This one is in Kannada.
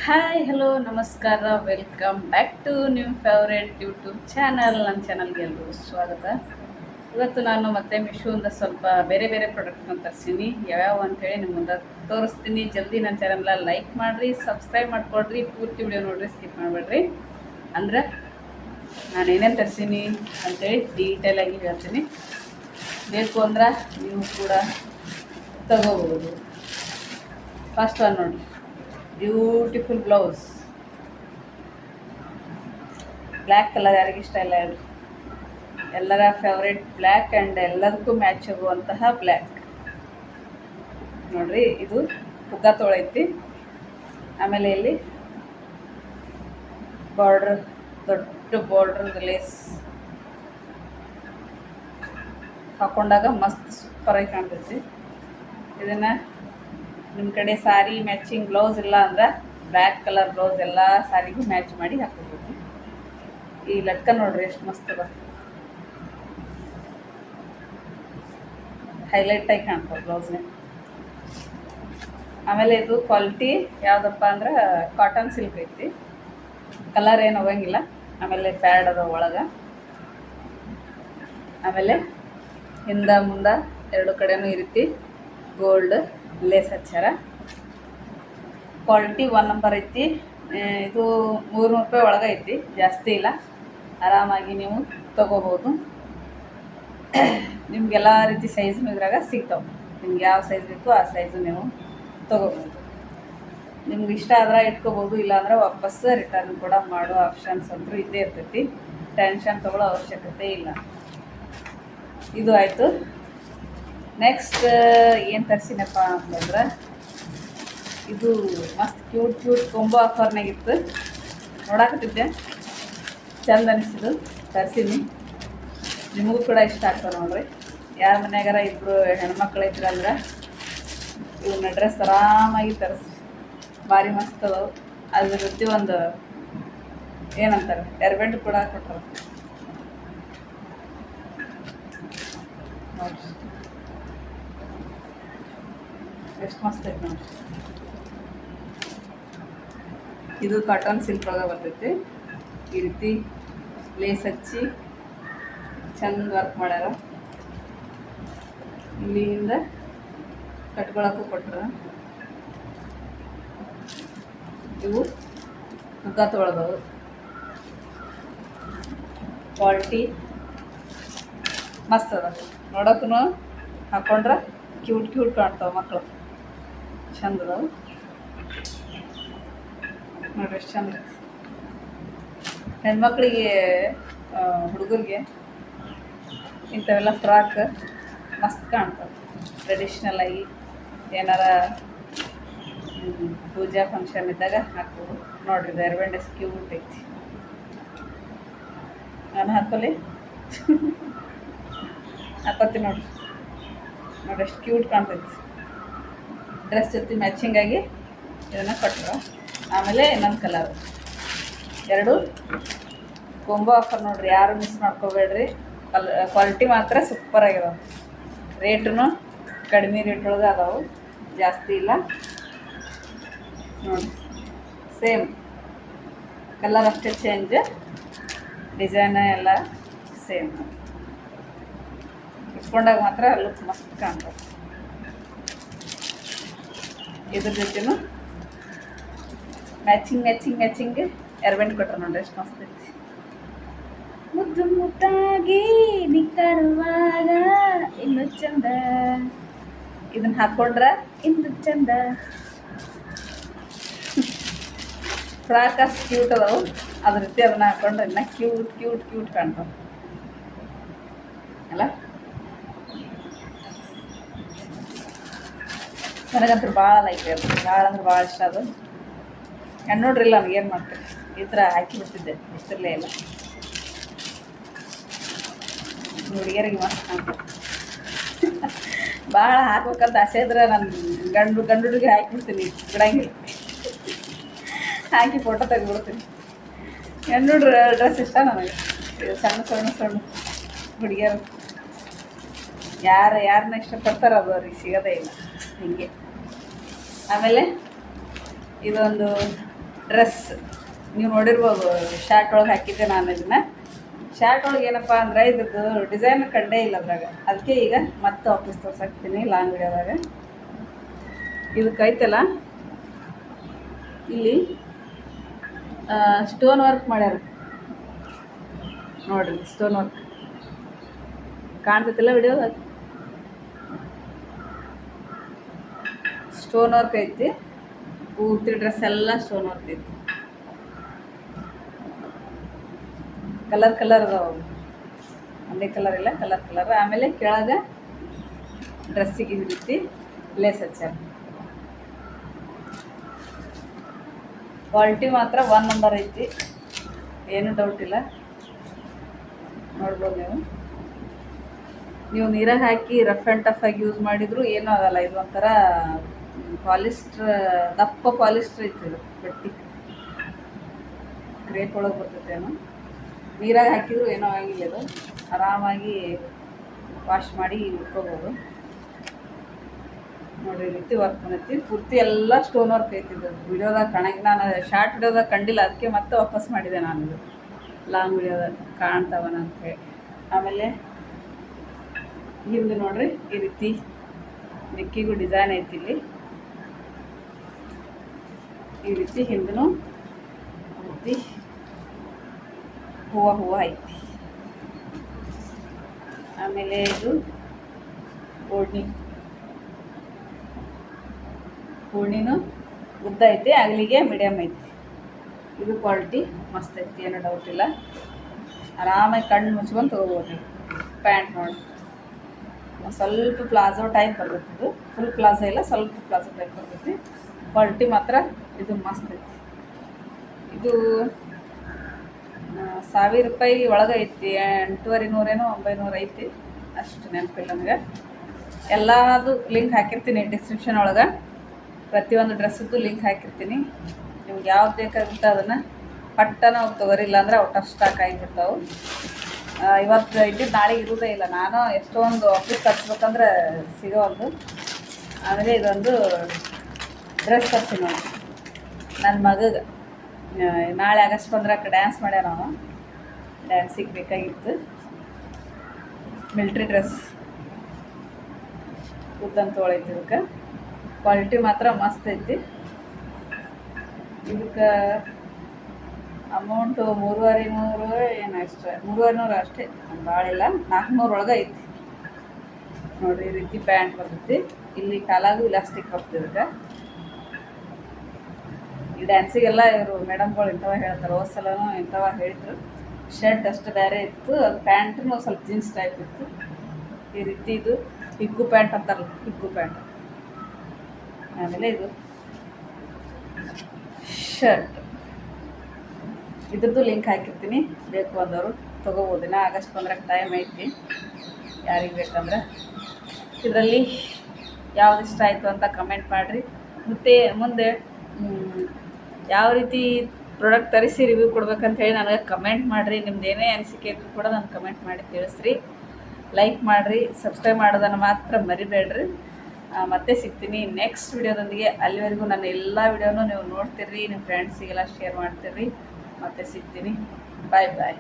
ಹಾಯ್ ಹಲೋ ನಮಸ್ಕಾರ, ವೆಲ್ಕಮ್ ಬ್ಯಾಕ್ ಟು ನಿಮ್ಮ ಫೇವ್ರೇಟ್ ಯೂಟ್ಯೂಬ್ ಚಾನಲ್. ನನ್ನ ಚಾನಲ್ಗೆ ಎಲ್ಲರೂ ಸ್ವಾಗತ. ಇವತ್ತು ನಾನು ಮತ್ತೆ ಮಿಶೋಯಿಂದ ಸ್ವಲ್ಪ ಬೇರೆ ಬೇರೆ ಪ್ರಾಡಕ್ಟ್ನ ತರಿಸೀನಿ. ಯಾವ್ಯಾವ ಅಂಥೇಳಿ ನಿಮ್ಮ ಮುಂದೆ ತೋರಿಸ್ತೀನಿ. ಜಲ್ದಿ ನನ್ನ ಚಾನಲ್ನ ಲೈಕ್ ಮಾಡಿರಿ, ಸಬ್ಸ್ಕ್ರೈಬ್ ಮಾಡ್ಕೊಡ್ರಿ, ಪೂರ್ತಿ ವಿಡಿಯೋ ನೋಡಿರಿ, ಸ್ಕಿಪ್ ಮಾಡಬೇಡ್ರಿ. ಅಂದ್ರೆ ನಾನು ಏನೇನು ತರಿಸೀನಿ ಅಂಥೇಳಿ ಡೀಟೇಲಾಗಿ ಹೇಳ್ತೀನಿ. ಬೇಕು ಅಂದ್ರೆ ನೀವು ಕೂಡ ತಗೋಬೋದು. ಫಸ್ಟ್ ಒನ್ ನೋಡಿ, ಬ್ಯೂಟಿಫುಲ್ ಬ್ಲೌಸ್. ಬ್ಲ್ಯಾಕ್ ಕಲರ್ ಯಾರಿಗೆ ಇಷ್ಟ ಇಲ್ಲ ಹೇಳಿ, ಎಲ್ಲರ ಫೇವ್ರೇಟ್ ಬ್ಲ್ಯಾಕ್ ಆ್ಯಂಡ್ ಎಲ್ಲದಕ್ಕೂ ಮ್ಯಾಚ್ ಆಗುವಂತಹ ಬ್ಲ್ಯಾಕ್ ನೋಡ್ರಿ. ಇದು ಪುಗ್ಗ ತೊಳೈತಿ. ಆಮೇಲೆ ಇಲ್ಲಿ ಬಾರ್ಡ್ರ್, ದೊಡ್ಡ ಬಾರ್ಡ್ರ್ ಲೇಸ್ ಹಾಕೊಂಡಾಗ ಮಸ್ತ್ ಸೂಪರಾಗಿ ಕಾಣ್ತೈತಿ. ಇದನ್ನು ನಿಮ್ಮ ಕಡೆ ಸಾರಿ ಮ್ಯಾಚಿಂಗ್ ಬ್ಲೌಸ್ ಇಲ್ಲ ಅಂದ್ರೆ ಬ್ಲ್ಯಾಕ್ ಕಲರ್ ಬ್ಲೌಸ್ ಎಲ್ಲ ಸಾರಿಗೂ ಮ್ಯಾಚ್ ಮಾಡಿ ಹಾಕೋಬೋದು. ಈ ಲಟ್ಕ ನೋಡ್ರಿ ಎಷ್ಟು ಮಸ್ತ್ ಅದ, ಹೈಲೈಟಾಗಿ ಕಾಣ್ತದೆ ಬ್ಲೌಸ್ನ. ಆಮೇಲೆ ಇದು ಕ್ವಾಲಿಟಿ ಯಾವುದಪ್ಪ ಅಂದ್ರೆ ಕಾಟನ್ ಸಿಲ್ಕ್ ಐತಿ, ಕಲರ್ ಏನು ಹೋಗಂಗಿಲ್ಲ. ಆಮೇಲೆ ಪ್ಯಾಡ್ ಅದ ಒಳಗೆ. ಆಮೇಲೆ ಹಿಂದ ಮುಂದೆ ಎರಡು ಕಡೆನೂ ಈ ರೀತಿ ಗೋಲ್ಡ್ ಲೇಸ್ ಹಚ್ಚಾರ. ಕ್ವಾಲಿಟಿ 1 ನಂಬರ್ ಐತಿ. ಇದು 300 ರೂಪಾಯಿ ಒಳಗೆ ಐತಿ, ಜಾಸ್ತಿ ಇಲ್ಲ. ಆರಾಮಾಗಿ ನೀವು ತೊಗೋಬೋದು. ನಿಮಗೆಲ್ಲ ರೀತಿ ಸೈಜ್ನು ಇದ್ರಾಗ ಸಿಗ್ತಾವೆ. ನಿಮ್ಗೆ ಯಾವ ಸೈಜ್ ಬೇಕು ಆ ಸೈಜು ನೀವು ತೊಗೋಬೋದು. ನಿಮ್ಗೆ ಇಷ್ಟ ಆದ್ರೆ ಇಟ್ಕೋಬೋದು, ಇಲ್ಲಾಂದ್ರೆ ವಾಪಸ್ಸು ರಿಟರ್ನ್ ಕೂಡ ಮಾಡೋ ಆಪ್ಷನ್ಸ್ ಅಂತೂ ಇದ್ದೇ ಇರ್ತೈತಿ. ಟೆನ್ಷನ್ ತೊಗೊಳ್ಳೋ ಅವಶ್ಯಕತೆ ಇಲ್ಲ. ಇದು ಆಯಿತು. ನೆಕ್ಸ್ಟ್ ಏನು ತರಿಸಿನಪ್ಪ ಅಂತಂದ್ರೆ, ಇದು ಮಸ್ತ್ ಕ್ಯೂಟ್ ಕೊಂಬೋ ಆಫರ್ನಾಗಿತ್ತು. ನೋಡಾಕತ್ತಿದ್ದೆ, ಚಂದ ಅನಿಸಿದ್ದು, ತರಿಸೀನಿ. ನಿಮಗೂ ಕೂಡ ಇಷ್ಟ ಆಗ್ತದೆ ನೋಡ್ರಿ. ಯಾರ ಮನ್ಯಾಗಾರ ಇಬ್ಬರು ಹೆಣ್ಮಕ್ಳು ಇದ್ರಂದ್ರೆ ಇವನ್ನ ಡ್ರೆಸ್ ಆರಾಮಾಗಿ ತರಿಸಿ, ಭಾರಿ ಮಸ್ತ್ ಅದಾವೆ. ಅದ್ರ ಜೊತೆ ಒಂದು ಏನಂತಾರೆ ಎರ್ಬೆಂಡ್ ಕೂಡ ಕೊಟ್ಟರು ನೋಡ್ರಿ, ಎಷ್ಟು ಮಸ್ತ್ ಐತೆ ನೋಡ್ರಿ. ಇದು ಕಾಟನ್ ಸಿಲ್ಕ್ ಒಳಗೆ ಬರ್ತೈತಿ. ಈ ರೀತಿ ಲೇಸ್ ಹಚ್ಚಿ ಚಂದ ವರ್ಕ್ ಮಾಡ್ಯಾರ. ಇಲ್ಲಿಂದ ಕಟ್ಕೊಳಕ್ಕೂ ಕೊಟ್ರ. ಇವು ಮುಗ್ಗ ತೊಳೆದವು. ಕ್ವಾಲಿಟಿ ಮಸ್ತ್ ಅದ, ನೋಡೋಕ್ಕೂ ಹಾಕೊಂಡ್ರೆ ಕ್ಯೂಟ್ ಕಾಣ್ತಾವೆ ಮಕ್ಕಳು. ಚಂದ ಅದಾವೆ ನೋಡ್ರಿ, ಎಷ್ಟು ಚಂದ. ಹೆಣ್ಮಕ್ಳಿಗೆ ಹುಡುಗರಿಗೆ ಇಂಥವೆಲ್ಲ ಫ್ರಾಕ್ ಮಸ್ತ್ ಕಾಣ್ತವೆ. ಟ್ರೆಡಿಷ್ನಲ್ ಆಗಿ ಏನಾರ ಪೂಜಾ ಫಂಕ್ಷನ್ ಇದ್ದಾಗ ಹಾಕ್ಬೋದು. ನೋಡ್ರಿ, ಇದು ಎರ್ಬೆಂಡ್ ಎಷ್ಟು ಕ್ಯೂಟ್ ಐತಿ. ನಾನು ಹಾಕೋಲಿ ಹಾಕೋತಿ ನೋಡ್ರಿ ಎಷ್ಟು ಕ್ಯೂಟ್ ಕಾಣ್ತೈತಿ. ಡ್ರೆಸ್ ಜೊತೆ ಮ್ಯಾಚಿಂಗಾಗಿ ಇದನ್ನು ಕೊಟ್ಟರು. ಆಮೇಲೆ ಇನ್ನೊಂದು ಕಲರ್, ಎರಡು ಕೊಂಬೋ ಆಫರ್ ನೋಡ್ರಿ, ಯಾರು ಮಿಸ್ ಮಾಡ್ಕೋಬೇಡ್ರಿ. ಕ್ವಾಲಿಟಿ ಮಾತ್ರ ಸೂಪರಾಗಿದಾವೆ. ರೇಟೂ ಕಡಿಮೆ ರೇಟೊಳಗೆ ಅದಾವೆ, ಜಾಸ್ತಿ ಇಲ್ಲ ನೋಡಿ. ಸೇಮ್ ಕಲರ್ ಅಷ್ಟೇ ಚೇಂಜ್, ಡಿಸೈನ್ ಎಲ್ಲ ಸೇಮ್. ಇಟ್ಕೊಂಡಾಗ ಮಾತ್ರ ಲುಕ್ ಮಸ್ತ್ ಕಾಣ್ತದೆ. ಇದ್ರ ಜೊತೆನೂ ಮ್ಯಾಚಿಂಗ್ ಎರ್ಬೆಂಡ್ ಕೊಟ್ಟರು ನೋಡ್ರಿ, ಎಷ್ಟು ಮಸ್ತ್ ಐತಿ. ಮುದ್ದು ಮುದ್ದಾಗಿ ನೀ ಕಾಣುವಾಗ ಇನ್ನು ಚಂದ, ಇದನ್ನ ಹಾಕ್ಕೊಂಡ್ರೆ ಇನ್ನು ಚಂದ. ಫ್ರಾಕ್ ಅಷ್ಟು ಕ್ಯೂಟ್ ಅದಾವು, ಅದ್ರ ರೀತಿ ಅದನ್ನ ಹಾಕೊಂಡ್ರೆ ಇನ್ನು ಕ್ಯೂಟ್ ಕಾಣ್ತಾವೆ ಅಲ್ಲ. ನನಗಂತೂ ಭಾಳ ಲೈಕ್ ಅದು, ಭಾಳ ಅಂದ್ರೆ ಭಾಳ ಇಷ್ಟ ಅದು. ನೋಡ್ರಿಲ್ಲ ನನಗೇನು ಮಾಡ್ತೀನಿ, ಈ ಥರ ಹಾಕಿಬಿಡ್ತಿದ್ದೆ, ಇಷ್ಟರಲ್ಲೇ ಇಲ್ಲ. ಹುಡುಗಿಯರಿಗೆ ಮಸ್ತ್ ಕಾಣ್ತದೆ. ಭಾಳ ಹಾಕ್ಬೇಕಂತ ಆಸೆ ಇದ್ರೆ ನಾನು ಗಂಡುಡಿಗೆ ಹಾಕಿಬಿಡ್ತೀನಿ, ಬಿಡಂಗಿಲ್ಲ. ಹಾಕಿ ಫೋಟೋ ತೆಗೆದ್ಬಿಡ್ತೀನಿ. ಹೆಣ್ಣುಡ್ರ ಡ್ರೆಸ್ ಇಷ್ಟ ನನಗೆ. ಸಣ್ಣ ಹುಡುಗಿಯರು ಯಾರನ್ನ ಇಷ್ಟಪಡ್ತಾರೋ ಅದು ಅವ್ರಿಗೆ ಸಿಗೋದೇ ಇಲ್ಲ. ಹೀಗೆ ಆಮೇಲೆ ಇದೊಂದು ಡ್ರೆಸ್ ನೀವು ನೋಡಿರ್ಬೋದು, ಶಾರ್ಟ್ ಒಳಗೆ ಹಾಕಿದ್ದೆ ನಾನು ಇದನ್ನು. ಶಾರ್ಟ್ ಒಳಗೆ ಏನಪ್ಪ ಅಂದ್ರೆ ಇದ್ರದ್ದು ಡಿಸೈನ್ ಕಂಡೇ ಇಲ್ಲ ಅದ್ರಾಗ, ಅದಕ್ಕೆ ಈಗ ಮತ್ತೆ ವಾಪಸ್ ತೋರ್ಸಾಕ್ತೀನಿ ಲಾಂಗ್ ವಿಡಿಯೋದಾಗ. ಇದಕ್ಕೈತಲ್ಲ ಇಲ್ಲಿ ಸ್ಟೋನ್ ವರ್ಕ್ ಮಾಡ್ಯಾರ ನೋಡ್ರಿ, ಸ್ಟೋನ್ ವರ್ಕ್ ಕಾಣ್ತೈತಿಲ್ಲ ವಿಡಿಯೋದಾಗ. ಸ್ಟೋನ್ ವರ್ಕ್ ಐತಿ, ಪೂರ್ತಿ ಡ್ರೆಸ್ ಎಲ್ಲ ಸ್ಟೋನ್ ವರ್ಕ್ ಐತಿ. ಕಲರ್ ಅದಾವ, ಒಂದೇ ಕಲರ್ ಇಲ್ಲ, ಕಲರ್. ಆಮೇಲೆ ಕೆಳಗೆ ಡ್ರೆಸ್ಸಿಗೆ ಈ ರೀತಿ ಲೇಸ್ ಹಚ್ಚಾರ. ಕ್ವಾಲಿಟಿ ಮಾತ್ರ 1 ನಂಬರ್ ಐತಿ, ಏನು ಡೌಟ್ ಇಲ್ಲ. ನೋಡ್ಬೋದು ನೀವು ನೀರಾಗ ಹಾಕಿ ರಫ್ ಆ್ಯಂಡ್ ಟಫ್ ಆಗಿ ಯೂಸ್ ಮಾಡಿದ್ರು ಏನೂ ಆಗಲ್ಲ. ಇದು ಒಂಥರ ಪಾಲಿಸ್ಟ್ರ್, ದಪ್ಪ ಪಾಲಿಸ್ಟ್ರ್ ಐತಿ ಇದು ಬಟ್ಟೆ. ಕ್ರೇಪ್ ಒಳಗೆ ಬರ್ತೈತೇನೋ, ನೀರಾಗ ಹಾಕಿದ್ರು ಏನೋ ಆಗಿಲ್ಲ. ಇದು ಆರಾಮಾಗಿ ವಾಶ್ ಮಾಡಿ ಇಟ್ಕೋಬೋದು. ನೋಡಿರಿ, ಈ ರೀತಿ ವರ್ಕ್ ಬಂದೈತಿ. ಪೂರ್ತಿ ಎಲ್ಲ ಸ್ಟೋನ್ ವರ್ಕ್ ಐತಿದ್ದು. ವಿಡಿಯೋದಾಗ ಕಾಣಂಗಿಲ್ಲ, ನಾನು ಶಾರ್ಟ್ ವಿಡಿಯೋದಾಗ ಕಂಡಿಲ್ಲ, ಅದಕ್ಕೆ ಮತ್ತೆ ವಾಪಸ್ ಮಾಡಿದೆ ನಾನು. ಇದು ಲಾಂಗ್ ವಿಡಿಯೋದಾಗ ಕಾಣ್ತಾವನ ಅಂತೇಳಿ. ಆಮೇಲೆ ಹಿಂದೆ ನೋಡ್ರಿ, ಈ ರೀತಿ ನೆಕ್ಕಿಗೂ ಡಿಸೈನ್ ಐತಿ. ಇಲ್ಲಿ ಈ ರೀತಿ ಹಿಂದೂ ಪೂರ್ತಿ ಹೂವು ಐತಿ. ಆಮೇಲೆ ಇದು ಓಣಿನೂ ಉದ್ದ ಐತಿ, ಅಗಲಿಗೆ ಮೀಡಿಯಮ್ ಐತಿ. ಇದು ಕ್ವಾಲಿಟಿ ಮಸ್ತ್ ಐತಿ, ಏನೋ ಡೌಟ್ ಇಲ್ಲ. ಆರಾಮಾಗಿ ಕಣ್ಣು ಮುಚ್ಕೊಂಡು ತೊಗೋಬೋದು. ಪ್ಯಾಂಟ್ ನೋಡಿ, ಸ್ವಲ್ಪ ಪ್ಲಾಜೋ ಟೈಪ್ ಬರ್ತೈತಿ. ಇದು ಫುಲ್ ಪ್ಲಾಜೋ ಇಲ್ಲ, ಸ್ವಲ್ಪ ಪ್ಲಾಜೋ ಟೈಪ್ ಬರ್ತೈತಿ. ಕ್ವಾಲಿಟಿ ಮಾತ್ರ ಇದು ಮಸ್ತ್ ಐತಿ. ಇದು 1000 ರೂಪಾಯಿ ಒಳಗೆ ಐತಿ, 8,900 900 ಐತಿ, ಅಷ್ಟು ನೆನಪಿಲ್ಲ ನನಗೆ. ಎಲ್ಲದು ಲಿಂಕ್ ಹಾಕಿರ್ತೀನಿ ಡಿಸ್ಕ್ರಿಪ್ಷನ್ ಒಳಗೆ. ಪ್ರತಿಯೊಂದು ಡ್ರೆಸ್ಸದ್ದು ಲಿಂಕ್ ಹಾಕಿರ್ತೀನಿ. ನಿಮ್ಗೆ ಯಾವ್ದು ಬೇಕಾಗುತ್ತೆ ಅದನ್ನು ಪಟ್ಟನ ಹೋಗಿ ತೊಗೊರಿಲ್ಲ ಅಂದರೆ ಔಟ್ ಆಫ್ ಸ್ಟಾಕ್ ಆಗಿಬಿಡ್ತಾವೆ. ಇವತ್ತು ಇದ್ದಿದ್ದು ನಾಳೆಗೆ ಇರೋದೇ ಇಲ್ಲ. ನಾನು ಎಷ್ಟೊಂದು ಆಫೀಸ್ ತರಿಸ್ಬೇಕಂದ್ರೆ ಸಿಗೋವಲ್ದು. ಆಮೇಲೆ ಇದೊಂದು ಡ್ರೆಸ್ ತರ್ತೀನಿ ನೋಡಿ ನನ್ನ ಮಗಗೆ. ನಾಳೆ ಆಗಸ್ಟ್ 15ಕ್ಕೆ ಡ್ಯಾನ್ಸ್ ಮಾಡ್ಯಾರ ನಾವು. ಡ್ಯಾನ್ಸಿಗೆ ಬೇಕಾಗಿತ್ತು ಮಿಲ್ಟ್ರಿ ಡ್ರೆಸ್, ಉದ್ದಂತ ತೊಗೊಳೈತಿ. ಇದಕ್ಕೆ ಕ್ವಾಲಿಟಿ ಮಾತ್ರ ಮಸ್ತ್ ಐತಿ. ಇದಕ್ಕೆ ಅಮೌಂಟು 3,500 ಏನು ಅಷ್ಟೇ, 3,500 ಅಷ್ಟೇ, ಭಾಳ ಇಲ್ಲ. 400 ಒಳಗೆ ಐತಿ ನೋಡಿರಿ. ಈ ರೀತಿ ಪ್ಯಾಂಟ್ ಬರ್ತೈತಿ. ಇಲ್ಲಿ ಕಾಲಾಗೂ ಇಲಾಸ್ಟಿಕ್ ಬರ್ತದೆ. ಇದಕ್ಕೆ ಈ ಡ್ಯಾನ್ಸಿಗೆಲ್ಲ ಇವರು ಮೇಡಮ್ಗಳು ಇಂಥವ ಹೇಳ್ತಾರೆ. ಹೋದ ಸಲನೂ ಇಂಥವ ಹೇಳಿದ್ರು. ಶರ್ಟ್ ಅಷ್ಟು ಬೇರೆ ಇತ್ತು, ಅದು ಪ್ಯಾಂಟ್ನು ಸ್ವಲ್ಪ ಜೀನ್ಸ್ ಟೈಪ್ ಇತ್ತು. ಈ ರೀತಿ ಇದು ಹಿಗ್ಗು ಪ್ಯಾಂಟ್ ಅಂತಾರಲ್ಲ, ಹಿಗ್ಗು ಪ್ಯಾಂಟ್. ಆಮೇಲೆ ಇದು ಶರ್ಟ್, ಇದ್ರದ್ದು ಲಿಂಕ್ ಹಾಕಿರ್ತೀನಿ, ಬೇಕು ಅಂದವರು ತೊಗೋಬೋದು. ದಿನ ಆಗಸ್ಟ್ 15ಕ್ಕೆ ಟೈಮ್ ಐತಿ, ಯಾರಿಗೆ ಬೇಕಂದ್ರೆ. ಇದರಲ್ಲಿ ಯಾವ್ದು ಇಷ್ಟ ಆಯಿತು ಅಂತ ಕಮೆಂಟ್ ಮಾಡಿರಿ. ಮತ್ತು ಮುಂದೆ ಯಾವ ರೀತಿ ಪ್ರಾಡಕ್ಟ್ ತರಿಸಿ ರಿವ್ಯೂ ಕೊಡ್ಬೇಕಂತ ಹೇಳಿ ನನಗೆ ಕಮೆಂಟ್ ಮಾಡಿರಿ. ನಿಮ್ದು ಏನೇ ಅನಿಸಿಕೆ ಇದ್ರೂ ಕೂಡ ನಾನು ಕಮೆಂಟ್ ಮಾಡಿ ತಿಳಿಸ್ರಿ. ಲೈಕ್ ಮಾಡಿರಿ, ಸಬ್ಸ್ಕ್ರೈಬ್ ಮಾಡೋದನ್ನು ಮಾತ್ರ ಮರಿಬೇಡ್ರಿ. ಮತ್ತೆ ಸಿಗ್ತೀನಿ ನೆಕ್ಸ್ಟ್ ವಿಡಿಯೋದೊಂದಿಗೆ. ಅಲ್ಲಿವರೆಗೂ ನನ್ನ ಎಲ್ಲ ವಿಡಿಯೋನೂ ನೀವು ನೋಡ್ತಿರ್ರಿ, ನಿಮ್ಮ ಫ್ರೆಂಡ್ಸಿಗೆಲ್ಲ ಶೇರ್ ಮಾಡ್ತಿರ್ರಿ. ಮತ್ತೆ ಸಿಗ್ತೀನಿ. ಬಾಯ್ ಬಾಯ್.